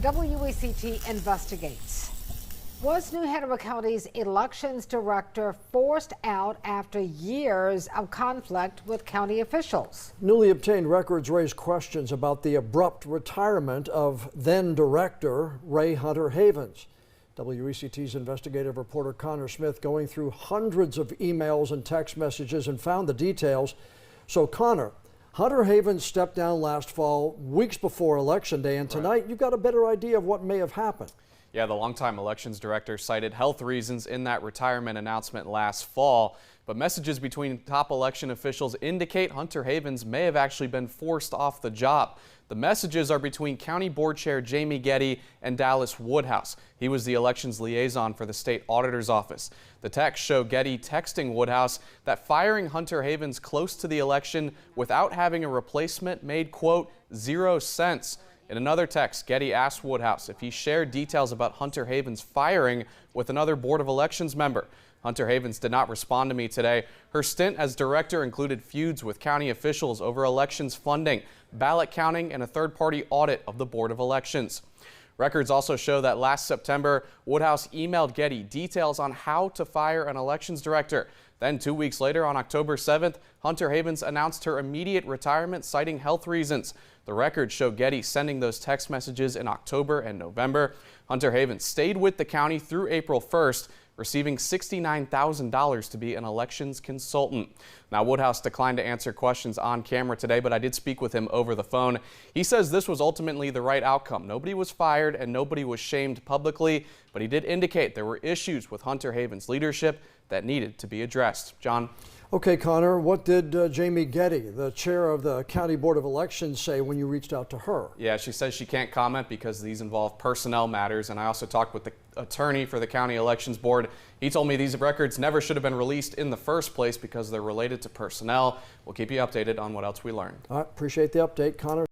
WECT investigates. Was New Hanover County's elections director forced out after years of conflict with county officials? Newly obtained records raise questions about the abrupt retirement of then director Ray Hunter Havens. WECT's investigative reporter Connor Smith going through hundreds of emails and text messages and found the details. So Connor, Hunter Havens stepped down last fall, weeks before Election Day, and tonight you've got a better idea of what may have happened. Yeah, the longtime elections director cited health reasons in that retirement announcement last fall, but messages between top election officials indicate Hunter Havens may have actually been forced off the job. The messages are between County Board Chair Jamie Getty and Dallas Woodhouse. He was the elections liaison for the state auditor's office. The texts show Getty texting Woodhouse that firing Hunter Havens close to the election without having a replacement made, quote, 0 sense. In another text, Getty asked Woodhouse if he shared details about Hunter Havens' firing with another Board of Elections member. Hunter Havens did not respond to me today. Her stint as director included feuds with county officials over elections funding, ballot counting, and a third-party audit of the Board of Elections. Records also show that last September, Woodhouse emailed Getty details on how to fire an elections director. Then 2 weeks later, on October 7th, Hunter Havens announced her immediate retirement, citing health reasons. The records show Getty sending those text messages in October and November. Hunter Havens stayed with the county through April 1st, receiving $69,000 to be an elections consultant. Now, Woodhouse declined to answer questions on camera today, but I did speak with him over the phone. He says this was ultimately the right outcome. Nobody was fired and nobody was shamed publicly, but he did indicate there were issues with Hunter Havens' leadership that needed to be addressed. John? Okay, Connor, what did Jamie Getty, the chair of the County Board of Elections, say when you reached out to her? Yeah, she says she can't comment because these involve personnel matters, and I also talked with the attorney for the County Elections Board. He told me these records never should have been released in the first place because they're related to personnel. We'll keep you updated on what else we learn. All right, appreciate the update, Connor.